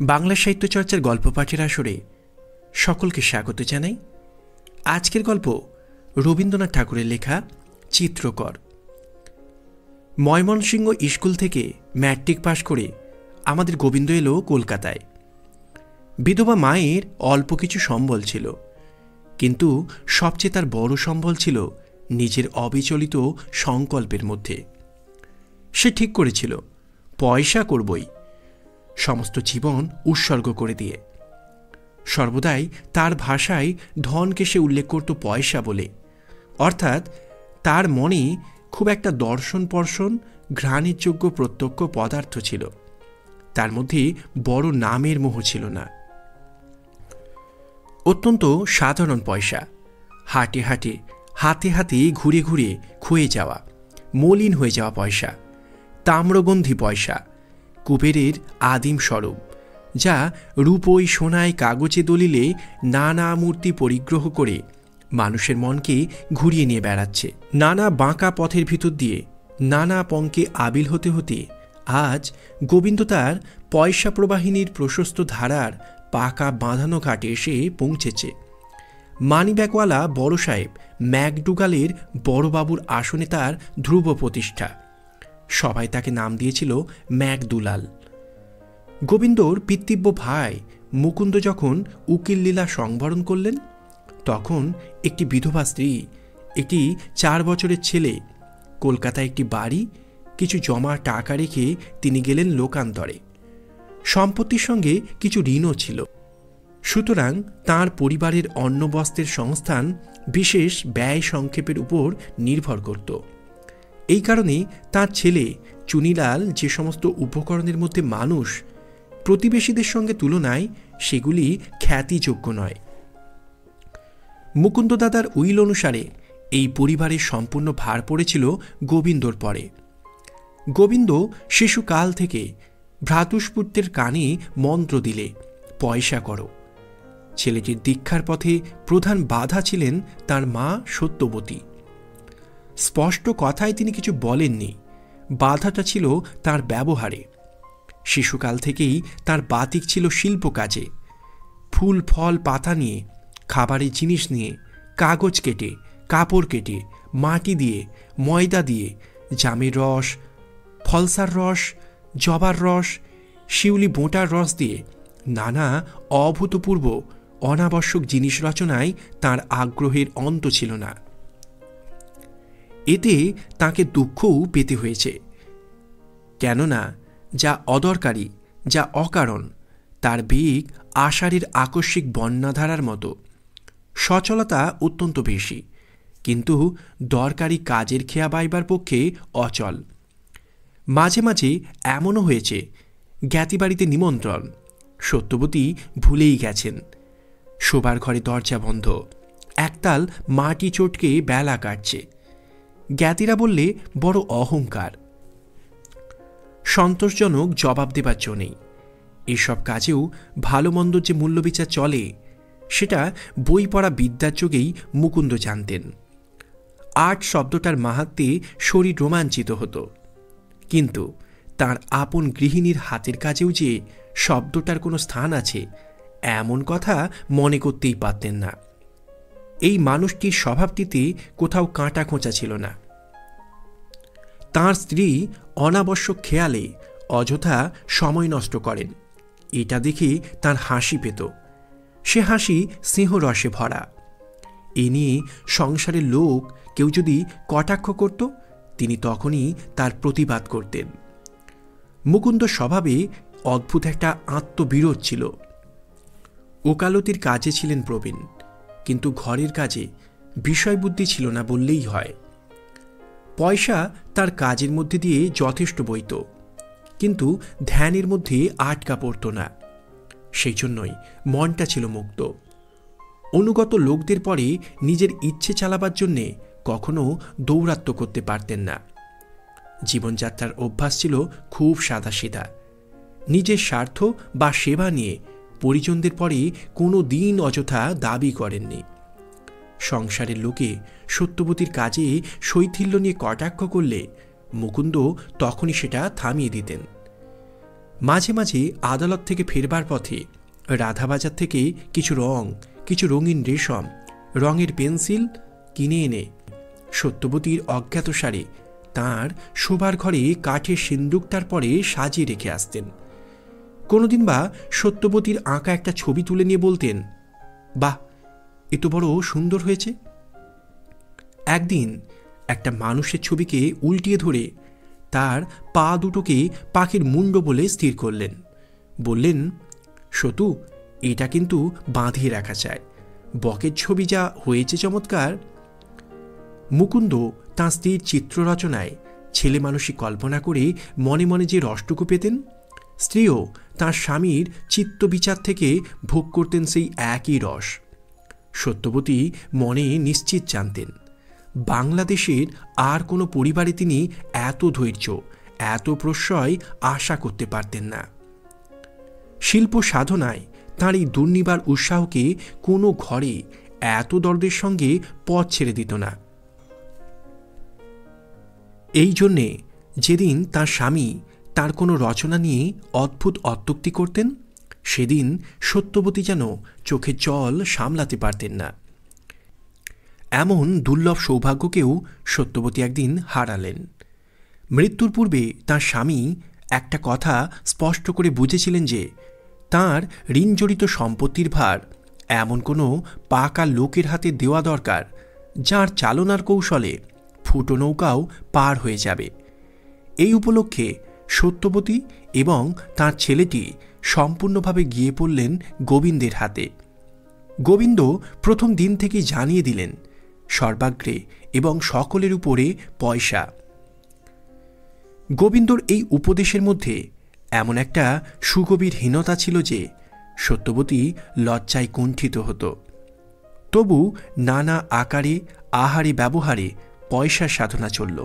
বাংলা সাহিত্য চর্চার গল্প পাঠের আসরে সকলকে স্বাগত জানাই। আজকের গল্প রবীন্দ্রনাথ ঠাকুরের লেখা চিত্রকর। ময়মনসিংহ স্কুল থেকে ম্যাট্রিক পাশ করে আমাদের গোবিন্দ এলো কলকাতায়। বিধবা মায়ের অল্প কিছু সম্বল ছিল, কিন্তু সবচেয়ে তার বড় সম্বল ছিল নিজের অবিচলিত সংকল্পের মধ্যে। সে ঠিক করেছিল পয়সা করবই, সমস্ত জীবন উৎসর্গ করে দিয়ে। সর্বদাই তার ভাষায় ধনকে সে উল্লেখ করত পয়সা বলে, অর্থাৎ তার মনে খুব একটা দর্শন পর্শন ঘ্রাণের যোগ্য প্রত্যক্ষ পদার্থ ছিল, তার মধ্যে বড় নামের মোহ ছিল না। অত্যন্ত সাধারণ পয়সা, হাটে হাটে হাতে হাতে ঘুরে ঘুরে ক্ষয়ে যাওয়া, মলিন হয়ে যাওয়া পয়সা, তাম্রগন্ধি পয়সা, কুবেরের আদিম স্বরূপ, যা রূপোই সোনায় কাগজে দলিলে নানা মূর্তি পরিগ্রহ করে মানুষের মনকে ঘুরিয়ে নিয়ে বেড়াচ্ছে। নানা বাঁকা পথের ভিতর দিয়ে নানা পঙ্কে আবিল হতে হতে আজ গোবিন্দ তার পয়সা প্রবাহিনীর প্রশস্ত ধারার পাকা বাঁধানো ঘাটে এসে পৌঁছেছে। মানিব্যাগওয়ালা বড় সাহেব ম্যাকডুগালের বড়বাবুর আসনে তার ধ্রুব প্রতিষ্ঠা। সবাই তাকে নাম দিয়েছিল ম্যাকদুলাল। গোবিন্দর পিতৃব্য ভাই মুকুন্দ যখন উকিল লীলা সংবরণ করলেন, তখন একটি বিধবা স্ত্রী, একটি 4 বছরের ছেলে, কলকাতায় একটি বাড়ি, কিছু জমা টাকা রেখে তিনি গেলেন লোকান্তরে। সম্পত্তির সঙ্গে কিছু ঋণও ছিল, সুতরাং তাঁর পরিবারের অন্নবস্ত্রের সংস্থান বিশেষ ব্যয় সংক্ষেপের উপর নির্ভর করত। এই কারণে তাঁর ছেলে চুনিলাল যে সমস্ত উপকরণের মধ্যে মানুষ, প্রতিবেশীদের সঙ্গে তুলনায় সেগুলি খ্যাতিযোগ্য নয়। মুকুন্দ দাদার উইল অনুসারে এই পরিবারের সম্পূর্ণ ভার পড়েছিল গোবিন্দর পরে। গোবিন্দ শিশুকাল থেকে ভ্রাতুষ্পুত্রের কানে মন্ত্র দিলে পয়সা করো। ছেলেটির দীক্ষার পথে প্রধান বাধা ছিলেন তার মা সত্যবতী। স্পষ্ট কথায় তিনি কিছু বলেননি, বাধাটা ছিল তার ব্যবহারে। শিশুকাল থেকেই তার বাতিক ছিল শিল্প কাজে, ফুল ফল পাতা নিয়ে, খাবারের জিনিস নিয়ে, কাগজ কেটে, কাপড় কেটে, মাটি দিয়ে, ময়দা দিয়ে, জামের রস, ফলসার রস, জবার রস, শিউলি বোঁটার রস দিয়ে নানা অভূতপূর্ব অনাবশ্যক জিনিস রচনায় তার আগ্রহের অন্ত ছিল না। এতে তাকে দুঃখও পেতে হয়েছে, কেননা যা অদরকারি, যা অকারণ, তার বেগ আষাঢ়ের আকস্মিক বন্যাধারার মতো। সচলতা অত্যন্ত বেশি, কিন্তু দরকারি কাজের খেয়া বাইবার পক্ষে অচল। মাঝে মাঝে এমনও হয়েছে জ্ঞাতিবাড়িতে নিমন্ত্রণ, সত্যবতী ভুলেই গেছেন। শোবার ঘরে দরজা বন্ধ, একতাল মাটি চটকে বেলা কাটছে। জ্ঞাতিরা বললে বড় অহংকার। সন্তোষজনক জবাব দেবার জন্যেই এসব কাজেও ভালো মন্দ যে মূল্যবিচার চলে, সেটা বই পড়া বিদ্যার যোগেই মুকুন্দ জানতেন। আর্ট শব্দটার মাহাত্ম্যে শরীর রোমাঞ্চিত হতো, কিন্তু তার আপন গৃহিণীর হাতের কাজেও যে শব্দটার কোনো স্থান আছে, এমন কথা মনে করতেই পারতেন না। এই মানুষটির স্বভাবটিতে কোথাও কাঁটা খোঁচা ছিল না। তাঁর স্ত্রী অনাবশ্যক খেয়ালে অযথা সময় নষ্ট করেন, এটা দেখে তার হাসি পেত। সে হাসি স্নেহরসে ভরা। এ নিয়ে সংসারের লোক কেউ যদি কটাক্ষ করত, তিনি তখনই তার প্রতিবাদ করতেন। মুকুন্দ স্বভাবে অদ্ভুত একটা আত্মবিরোধ ছিল। ওকালতির কাজে ছিলেন প্রবীণ, কিন্তু ঘরের কাজে বিষয়বুদ্ধি ছিল না বললেই হয়। পয়সা তার কাজের মধ্যে দিয়ে যথেষ্ট বইত, কিন্তু ধ্যানের মধ্যে আটকা পড়ত না। সেই জন্যই মনটা ছিল মুক্ত। অনুগত লোকদের পরে নিজের ইচ্ছে চালাবার জন্যে কখনো দৌরাত্ম্য করতে পারতেন না। জীবনযাত্রার অভ্যাস ছিল খুব সাদাসিধা। নিজের স্বার্থ বা সেবা নিয়ে পরিজনদের পরে কোনো দিন অযথা দাবি করেননি। সংসারের লোকে সত্যবতীর কাজে শৈথিল্য নিয়ে কটাক্ষ করলে মুকুন্দ তখনই সেটা থামিয়ে দিতেন। মাঝে মাঝে আদালত থেকে ফেরবার পথে রাধাবাজার থেকে কিছু রঙিন রেশম, রঙের পেন্সিল কিনে এনে সত্যবতীর অজ্ঞাতসারে তাঁর শোবার ঘরে কাঠের সিন্দুকটার পরে সাজিয়ে রেখে আসতেন। কোনোদিন বা সত্যবতীর আঁকা একটা ছবি তুলে নিয়ে বলতেন, বাহ, এ তো বড় সুন্দর হয়েছে। একদিন একটা মানুষের ছবিকে উল্টিয়ে ধরে তার পা দুটোকে পাখির মুন্ড বলে স্থির করলেন। বললেন, সতু, এটা কিন্তু বাঁধিয়ে রাখা চায়, বকের ছবি যা হয়েছে চমৎকার। মুকুন্দ তাঁর স্ত্রীর চিত্ররচনায় ছেলে মানুষই কল্পনা করে মনে মনে যে রসটুকু পেতেন, স্ত্রীও তাঁর স্বামীর চিত্তবিচার থেকে ভোগ করতেন সেই একই রস। সত্যবতী মনে নিশ্চিত জানতেন, বাংলাদেশের আর কোনো পরিবারে তিনি এত ধৈর্য, এত প্রশ্রয় আশা করতে পারতেন না। শিল্প সাধনায় তাঁর এই দুর্নিবার উৎসাহকে কোনো ঘরে এত দর্দের সঙ্গে পথ ছেড়ে দিত না। এই জন্যে যেদিন তাঁর স্বামী তাঁর কোনো রচনা নিয়ে অদ্ভুত অত্যুক্তি করতেন, সেদিন সত্যবতী যেন চোখে জল সামলাতে পারতেন না। এমন দুর্লভ সৌভাগ্যকেও সত্যবতী একদিন হারালেন। মৃত্যুর পূর্বে তাঁর স্বামী একটা কথা স্পষ্ট করে বুঝেছিলেন যে তাঁর ঋণজড়িত সম্পত্তির ভার এমন কোনো পাকা লোকের হাতে দেওয়া দরকার, যার চালনার কৌশলে ফুটো নৌকাও পার হয়ে যাবে। এই উপলক্ষে সত্যবতী এবং তাঁর ছেলেটি সম্পূর্ণভাবে গিয়ে পড়লেন গোবিন্দের হাতে। গোবিন্দ প্রথম দিন থেকেই জানিয়ে দিলেন, সর্বাগ্রে এবং সকলের উপরে পয়সা। গোবিন্দর এই উপদেশের মধ্যে এমন একটা সুগভীর হীনতা ছিল যে সত্যবতী লজ্জায় কুণ্ঠিত হতো। তবু নানা আকারে আহারে ব্যবহারে পয়সার সাধনা চলল।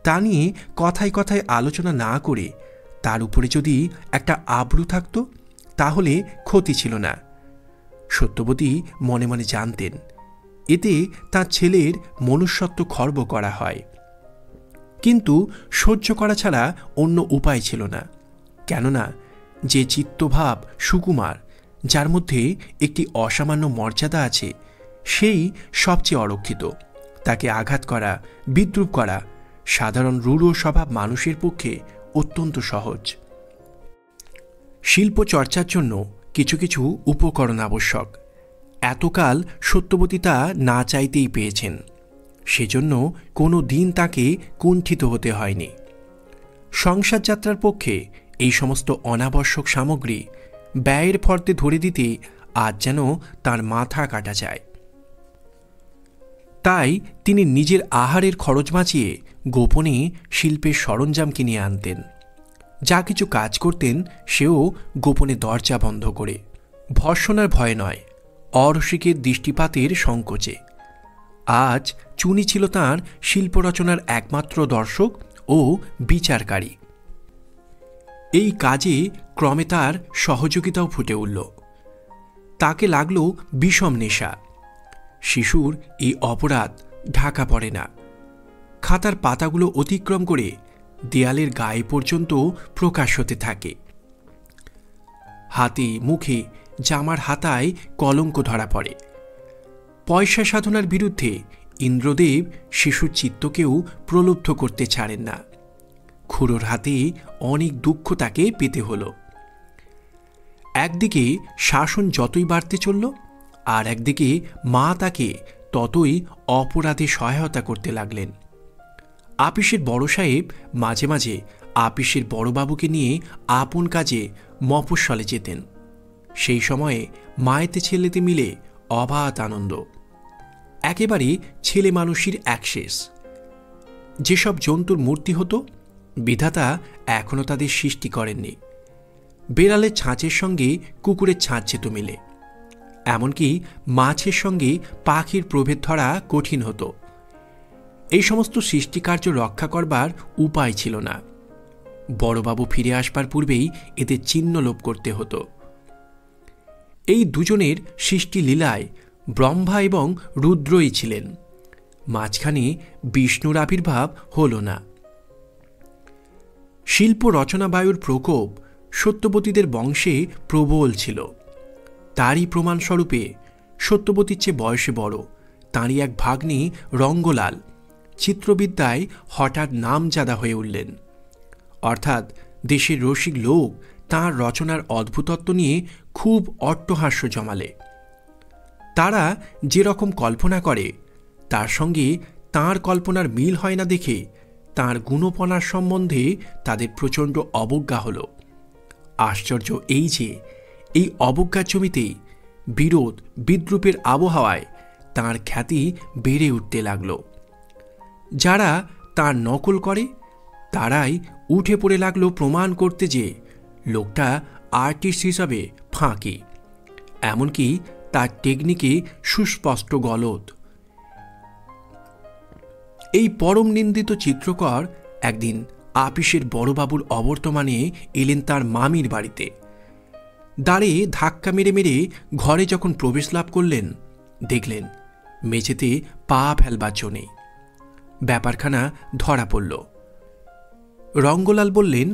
তা নিয়ে কথায় কথায় আলোচনা না করে তার উপরে যদি একটা আব্রু থাকত, তাহলে ক্ষতি ছিল না। সত্যবতী মনে মনে জানতেন, এতে তার ছেলের মনুষ্যত্ব খর্ব করা হয়। কিন্তু সহ্য করা ছাড়া অন্য উপায় ছিল না। কেননা যে চিত্তভাব সুকুমার, যার মধ্যে একটি অসামান্য মর্যাদা আছে, সেই সবচেয়ে অরক্ষিত। তাকে আঘাত করা, বিদ্রূপ করা সাধারণ রূঢ় স্বভাব মানুষের পক্ষে অত্যন্ত সহজ। শিল্প চর্চার জন্য কিছু কিছু উপকরণ আবশ্যক। এতকাল সত্যবতী তা না চাইতেই পেয়েছেন, সেজন্য কোনো দিন তাকে কুণ্ঠিত হতে হয়নি। সংসার যাত্রার পক্ষে এই সমস্ত অনাবশ্যক সামগ্রী ব্যয়ের ফর্দে ধরে দিতে আজ যেন তার মাথা কাটা যায়। তাই তিনি নিজের আহারের খরচ বাঁচিয়ে গোপনে শিল্পের সরঞ্জাম কিনে আনতেন। যা কিছু কাজ করতেন সেও গোপনে দরজা বন্ধ করে, ভর্ৎসনার ভয় নয়, অরসিকের দৃষ্টিপাতের সংকোচে। আজ চুনি ছিল তাঁর শিল্পরচনার একমাত্র দর্শক ও বিচারকারী। এই কাজে ক্রমে তার সহযোগিতাও ফুটে উঠল। তাকে লাগল বিষম নেশা। শিশুর এই অপরাধ ঢাকা পড়ে না। খাতার পাতাগুলো অতিক্রম করে দেয়ালের গায়ে পর্যন্ত প্রকাশ হতে থাকে। হাতে মুখে জামার হাতায় কলঙ্ক ধরা পড়ে। পয়সা সাধনার বিরুদ্ধে ইন্দ্রদেব শিশুর চিত্তকেও প্রলুব্ধ করতে ছাড়েন না। খুড়োর হাতে অনেক দুঃখ তাকে পেতে হল। একদিকে শাসন যতই বাড়তে চলল, আর একদিকে মা তাকে ততই অপরাধে সহায়তা করতে লাগলেন। আপিসের বড় সাহেব মাঝে মাঝে আপিসের বড়বাবুকে নিয়ে আপন কাজে মফস্বলে যেতেন। সেই সময়ে মায়েতে ছেলেতে মিলে অবাধ আনন্দ। একেবারে ছেলে মানুষের অ্যাক্সেস। যেসব জন্তুর মূর্তি হতো, বিধাতা এখনও তাদের সৃষ্টি করেননি। বেড়ালের ছাঁচের সঙ্গে কুকুরের ছাঁচ যেত মিলে, এমনকি মাছের সঙ্গে পাখির প্রভেদ ধরা কঠিন হতো। এই সমস্ত সৃষ্টিকার্য রক্ষা করবার উপায় ছিল না। বড়বাবু ফিরে আসবার পূর্বেই এতে চিহ্ন লোপ করতে হতো। এই দুজনের সৃষ্টি লীলায় ব্রহ্মা এবং রুদ্রই ছিলেন। মাঝখানে বিষ্ণুর আবির্ভাব হল না। শিল্প রচনা বায়ুর প্রকোপ সত্যবতীদের বংশে প্রবল ছিল। তারই প্রমাণস্বরূপে সত্যবতীর চেয়ে বয়সে বড় তাঁরই এক ভাগ্নি রঙ্গলাল চিত্রবিদ্যায় হঠাৎ নামজাদা হয়ে উঠলেন। অর্থাৎ দেশের রসিক লোক তাঁর রচনার অদ্ভুতত্ব নিয়ে খুব অট্টহাস্য জমালে। তারা যেরকম কল্পনা করে তার সঙ্গে তাঁর কল্পনার মিল হয় না দেখে তাঁর গুণপনার সম্বন্ধে তাদের প্রচণ্ড অবজ্ঞা হল। আশ্চর্য এই যে এই অবজ্ঞার জমিতেই বিরোধ বিদ্রূপের আবহাওয়ায় তাঁর খ্যাতি বেড়ে উঠতে লাগল। যারা তাঁর নকল করে তারাই উঠে পড়ে লাগলো প্রমাণ করতে যে লোকটা আর্টিস্ট হিসাবে ফাঁকি, এমনকি তার টেকনিকে সুস্পষ্ট গলদ। এই পরম নিন্দিত চিত্রকর একদিন আপিসের বড়বাবুর অবর্তমানে এলেন তার মামির বাড়িতে। দ্বারে ধাক্কা মেরে মেরে ঘরে যখন প্রবেশ লাভ করলেন, দেখলেন মেঝেতে পা ফেলবার জো নেই। ব্যাপারখানা ধরা পড়ল। রঙ্গলাল বললেন,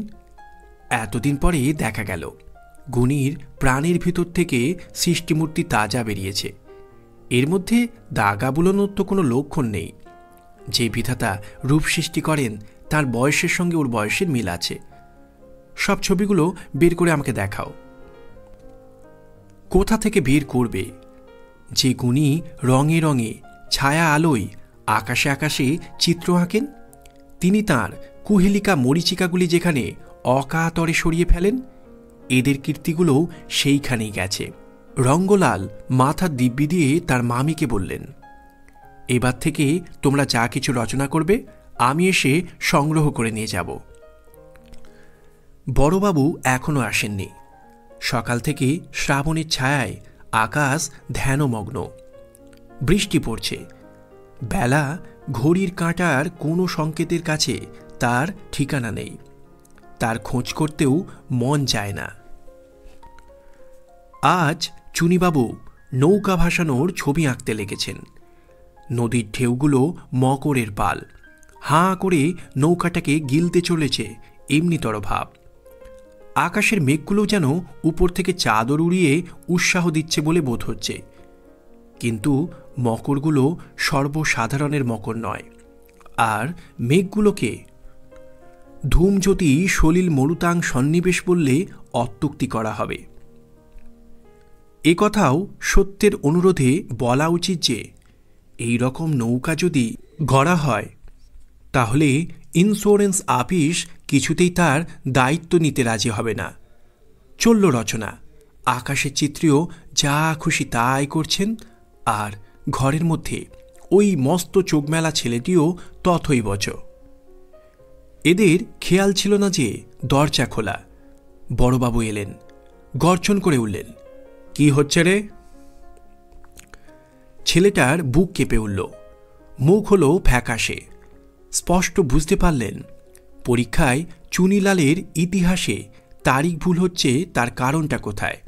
এতদিন পরে দেখা গেল গুণীর প্রাণের ভিতর থেকে সৃষ্টিমূর্তি তাজা বেরিয়েছে। এর মধ্যে দাগা বুলোনোর তো কোনো লক্ষণ নেই। যে বিধাতা রূপ সৃষ্টি করেন তার বয়সের সঙ্গে ওর বয়সের মিল আছে। সব ছবিগুলো বের করে আমাকে দেখাও। কোথা থেকে বের করবে? যে গুণী রঙে রঙে ছায়া আলোয় আকাশে আকাশে চিত্র আঁকেন, তিনি তাঁর কুহেলিকা মরীচিকাগুলি যেখানে অকাতরে সরিয়ে ফেলেন, এদের কীর্তিগুলোও সেইখানেই গেছে। রঙ্গলাল মাথা দিব্যি দিয়ে তার মামিকে বললেন, এবার থেকে তোমরা যা কিছু রচনা করবে আমি এসে সংগ্রহ করে নিয়ে যাব। বড়বাবু এখনো আসেননি। সকাল থেকে শ্রাবণের ছায়ায় আকাশ ধ্যানমগ্ন। বৃষ্টি পড়ছে। বেলা ঘড়ির কাঁটার কোনো সংকেতের কাছে তার ঠিকানা নেই। তার খোঁজ করতেও মন চায় না। আজ চুনিবাবু নৌকা ভাসানোর ছবি আঁকতে লেগেছেন। নদীর ঢেউগুলো মকরের পাল, হাঁ করে নৌকাটাকে গিলতে চলেছে এমনিতর ভাব। আকাশের মেঘগুলো যেন উপর থেকে চাদর উড়িয়ে উৎসাহ দিচ্ছে বলে বোধ হচ্ছে। কিন্তু মকরগুলো সর্বসাধারণের মকর নয়। আর মেঘগুলোকে ধূমজ্যোতি সলিল মরুতাং সন্নিবেশ বললে অত্যুক্তি করা হবে। এ কথাও সত্যের অনুরোধে বলা উচিত যে এই রকম নৌকা যদি গড়া হয় তাহলে ইন্স্যুরেন্স আপিস কিছুতেই তার দায়িত্ব নিতে রাজি হবে না। চলল রচনা। আকাশের চিত্রেও যা খুশি তাই করছেন, আর ঘরের মধ্যে ওই মস্ত চোখমেলা ছেলেটিও তথৈবচ। এদের খেয়াল ছিল না যে দরজা খোলা। বড়বাবু এলেন, গর্জন করে উঠলেন, কি হচ্ছে রে? ছেলেটার বুক কেঁপে উঠল, মুখ হলো ফ্যাকাশে। স্পষ্ট বুঝতে পারলেন পরীক্ষায় চুনিলালের ইতিহাসে তারিখ ভুল হচ্ছে তার কারণটা কোথায়।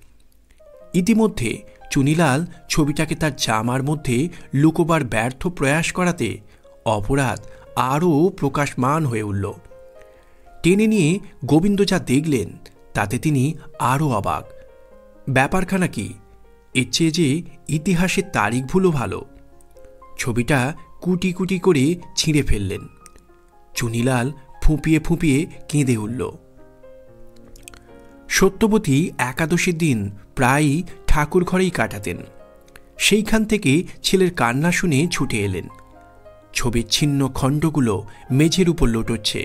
ইতিমধ্যে চুনিলাল ছবিটাকে তার জামার মধ্যে লুকোবার ব্যর্থ প্রয়াস করাতে অপরাধ আরও প্রকাশমান হয়ে উঠল। টেনে নিয়ে গোবিন্দ যা দেখলেন তাতে তিনি আরও অবাক। ব্যাপারখানা কি? এর চেয়ে যে ইতিহাসের তারিখ ভুলও ভালো। ছবিটা কুটি কুটি করে ছিঁড়ে ফেললেন। চুনিলাল ফুঁপিয়ে ফুঁপিয়ে কেঁদে উঠল। সত্যবতী একাদশীর দিন প্রায়ই ঠাকুর ঘরেই কাটাতেন। সেইখান থেকে ছেলের কান্না শুনে ছুটে এলেন। ছবির ছিন্ন খণ্ডগুলো মেঝের উপর লুটোচ্ছে,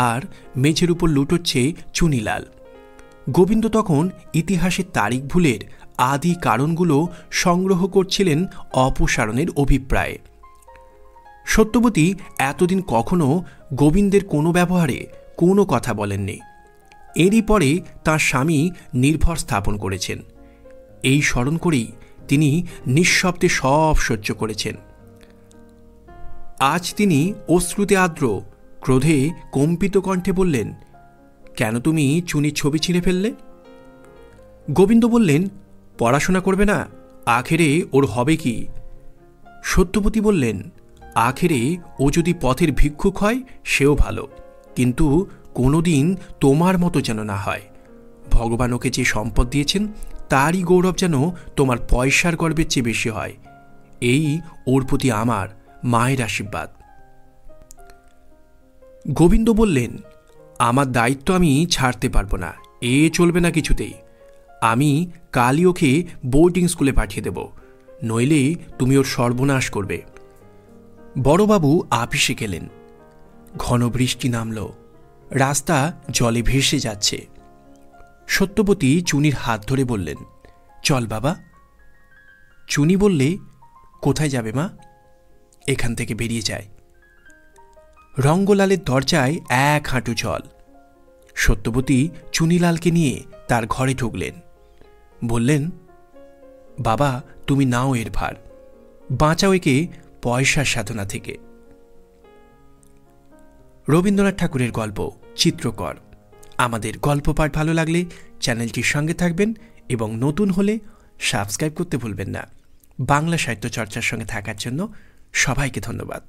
আর মেঝের উপর লুটোচ্ছে চুনিলাল। গোবিন্দ তখন ইতিহাসের তারিখ ভুলের আদি কারণগুলো সংগ্রহ করছিলেন অপসারণের অভিপ্রায়ে। সত্যবতী এতদিন কখনো গোবিন্দের কোনো ব্যবহারে কোনো কথা বলেননি। এরই পরে তাঁর স্বামী নির্ভর স্থাপন করেছেন। এই স্মরণ করেই তিনি নিঃশব্দে সব সহ্য করেছেন। আজ তিনি অশ্রুতে আর্দ্র ক্রোধে কম্পিত কণ্ঠে বললেন, কেন তুমি চুনির ছবি ছিঁড়ে ফেললে? গোবিন্দ বললেন, পড়াশোনা করবে না, আখেরে ওর হবে কি? সত্যবতী বললেন, আখেরে ও যদি পথের ভিক্ষুক হয় সেও ভালো, কিন্তু কোনোদিন তোমার মতো যেন না হয়। ভগবান ওকে যে সম্পদ দিয়েছেন তারই গৌরব যেন তোমার পয়সার গর্বের চেয়ে বেশি হয়, এই ওর প্রতি আমার মায়ের আশীর্বাদ। গোবিন্দ বললেন, আমার দায়িত্ব আমি ছাড়তে পারবো না, এ চলবে না কিছুতেই। আমি কালই ওকে বোর্ডিং স্কুলে পাঠিয়ে দেব, নইলে তুমি ওর সর্বনাশ করবে। বড়বাবু আপিসে গেলেন। ঘন বৃষ্টি নামল, রাস্তা জলে ভেসে যাচ্ছে। সত্যবতী চুনির হাত ধরে বললেন, চল বাবা। চুনি বললে, কোথায় যাবে মা? এখান থেকে বেরিয়ে যায়। রঙ্গলালের দরজায় এক হাঁটু জল। সত্যবতী চুনিলালকে নিয়ে তার ঘরে ঢুকলেন। বললেন, বাবা তুমি নাও এর ভার, বাঁচাও একে পয়সার সাধনা থেকে। রবীন্দ্রনাথ ঠাকুরের গল্প চিত্রকর। আমাদের গল্প পাঠ ভালো লাগলে চ্যানেলটির সঙ্গে থাকবেন এবং নতুন হলে সাবস্ক্রাইব করতে ভুলবেন না। বাংলা সাহিত্য চর্চার সঙ্গে থাকার জন্য সবাইকে ধন্যবাদ।